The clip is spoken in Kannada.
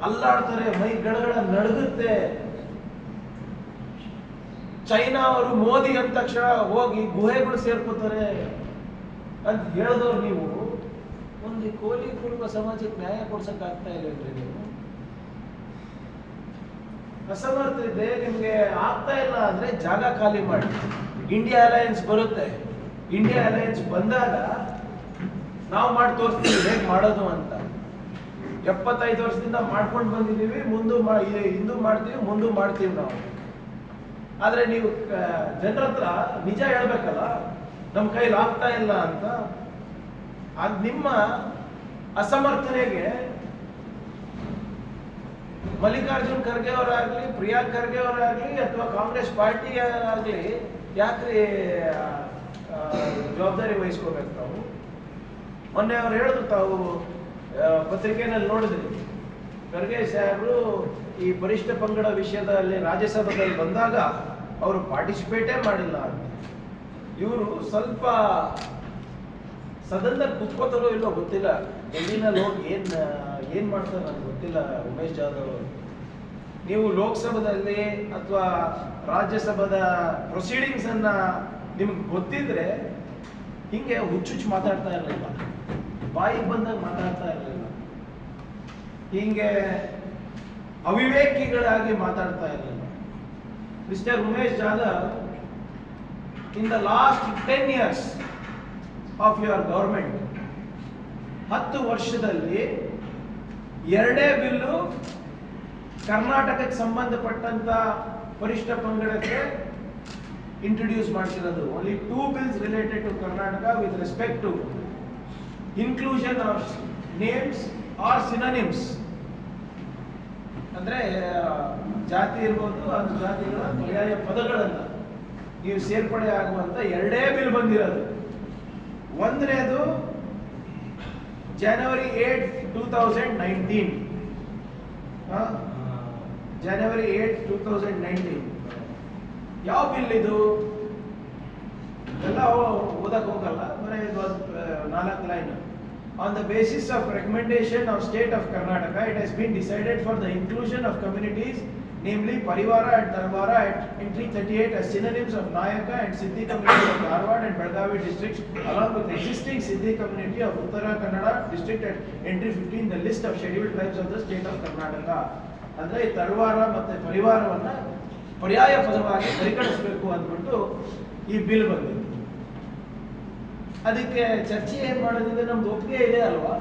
ಅಲ್ಲಾಡ್ತಾರೆ, ಮೈ ಗಡಗಡ ನಡುಗುತ್ತೆ. ಚೈನಾ ಅವರು ಮೋದಿ ಅಂದ ತಕ್ಷಣ ಹೋಗಿ ಗುಹೆಗಳು ಸೇರ್ಕೋತಾರೆ ಅಂತ ಹೇಳಿದವ್ರು ನೀವು ಒಂದು ಕೋಲಿ ಕುರುಬ ಸಮಾಜಕ್ಕೆ ನ್ಯಾಯ ಕೊಡ್ಸಕ್ ಆಗ್ತಾ ಇಲ್ವೇನ್ರಿ ನೀವು? ಅಸಮರ್ಥ ಇದೆ, ನಿಮ್ಗೆ ಆಗ್ತಾ ಇಲ್ಲ ಅಂದ್ರೆ ಜಾಗ ಖಾಲಿ ಮಾಡಿ. ಇಂಡಿಯಾ ಅಲಯನ್ಸ್ ಬರುತ್ತೆ. ಇಂಡಿಯಾ ಅಲಯನ್ಸ್ ಬಂದಾಗ ನಾವು ಮಾಡಿ ತೋರಿಸ್ತೀವಿ ಹೇಗೆ ಮಾಡೋದು ಅಂತ. 75 ವರ್ಷದಿಂದ ಮಾಡ್ಕೊಂಡು ಬಂದಿದ್ದೀವಿ, ಇಂದು ಮಾಡ್ತೀವಿ, ಮುಂದೂ ಮಾಡ್ತೀವಿ ನಾವು. ಆದ್ರೆ ನೀವು ಜನರ ಹತ್ರ ನಿಜ ಹೇಳ್ಬೇಕಲ್ಲ, ನಮ್ಮ ಕೈಲಿ ಆಗ್ತಾ ಇಲ್ಲ ಅಂತ. ಅದ್ ನಿಮ್ಮ ಅಸಮರ್ಥನೆಗೆ ಮಲ್ಲಿಕಾರ್ಜುನ್ ಖರ್ಗೆ ಅವರಾಗ್ಲಿ, ಪ್ರಿಯಾಂಕ್ ಖರ್ಗೆ ಅವರಾಗ್ಲಿ, ಅಥವಾ ಕಾಂಗ್ರೆಸ್ ಪಾರ್ಟಿ ಆಗಲಿ ಯಾಕ್ರಿ ಜವಾಬ್ದಾರಿ ವಹಿಸ್ಕೋಬೇಕು ತಾವು? ಮೊನ್ನೆ ಅವ್ರು ಹೇಳಿದ್ರು, ತಾವು ಪತ್ರಿಕೆಯಲ್ಲಿ ನೋಡಿದ್ರಿ, ಖರ್ಗೆ ಸಾಹೇಬರು ಈ ಪರಿಷ್ಠ ಪಂಗಡ ವಿಷಯದಲ್ಲಿ ರಾಜ್ಯಸಭೆಯಲ್ಲಿ ಬಂದಾಗ ಅವರು ಪಾರ್ಟಿಸಿಪೇಟೇ ಮಾಡಿಲ್ಲ ಅಂತ. ಇವರು ಸ್ವಲ್ಪ ಸದನದಲ್ಲಿ ಕುತ್ಕೋತಾರೋ ಇಲ್ಲೋ ಗೊತ್ತಿಲ್ಲ, ಡೆಲ್ಲಿನಲ್ಲಿ ಹೋಗಿ ಏನ್ ಮಾಡ್ತಾರೆ ನನಗೆ ಗೊತ್ತಿಲ್ಲ. ಉಮೇಶ್ ಜಾಧವ್, ನೀವು ಲೋಕಸಭೆಯಲ್ಲಿ ಅಥವಾ ರಾಜ್ಯಸಭಾದ ಪ್ರೊಸೀಡಿಂಗ್ಸ್ ಅನ್ನ ನಿಮ್ಗೆ ಗೊತ್ತಿದ್ರೆ ಹಿಂಗೆ ಹುಚ್ಚುಚ್ಚು ಮಾತಾಡ್ತಾ ಇರಲಿಲ್ಲ, ಬಾಯಿಗೆ ಬಂದಾಗ ಮಾತಾಡ್ತಾ ಇರಲಿಲ್ಲ, ಹಿಂಗೆ ಅವಿವೇಕಿಗಳಾಗಿ ಮಾತಾಡ್ತಾ ಇರಲಿಲ್ಲ. Mister Umesh Jadhav, in the last 10 years of your government, 10 ವರ್ಷದಲ್ಲಿ 2 ಬಿಲ್ಲು ಕರ್ನಾಟಕಕ್ಕೆ ಸಂಬಂಧಪಟ್ಟಂತ ಪರಿಷ್ಠ ಪಂಗಡಕ್ಕೆ ಇಂಟ್ರೊಡ್ಯೂಸ್ ಮಾಡ್ತಿರೋದು. Only 2 bills related to Karnataka with respect to inclusion of names or synonyms. ಅಂದ್ರೆ ಜಾತಿ ಇರ್ಬೋದು, ಅದು ಜಾತಿಗಳ ಪರ್ಯಾಯ ಪದಗಳನ್ನ ನೀವು ಸೇರ್ಪಡೆ ಆಗುವಂತ 2 ಬಿಲ್ ಬಂದಿರೋದು. ಒಂದನೇದು January 8, 2019. January 8, 2019. ಯಾವ ಬಿಲ್ ಇದು? ಎಲ್ಲ ಓದಕ್ ಹೋಗಲ್ಲ, ಬರೀ 4 line. On the basis of recommendation of State of Karnataka, it has been decided for the inclusion of communities, namely Parivara and Tarvara at entry 38 as synonyms of Nayaka and Siddhi community of Dharwad and Belgavi districts, along with existing Siddhi community of Uttara Kannada district at entry 15 the list of scheduled tribes of the state of Karnataka. ಅಂದ್ರೆ ತಳವಾರ ಮತ್ತೆ ಪರಿವಾರವನ್ನ ಪರ್ಯಾಯ ಪದವಾಗಿ ಪರಿಗಣಿಸಬೇಕು ಅಂದ್ಬಿಟ್ಟು ಈ ಬಿಲ್ ಬಂದಿದೆ. ಅದಕ್ಕೆ ಚರ್ಚೆ ಏನ್ ಮಾಡೋದಿದೆ, ನಮ್ದು ಒಪ್ಪಿಗೆ ಇದೆ ಅಲ್ವಾ?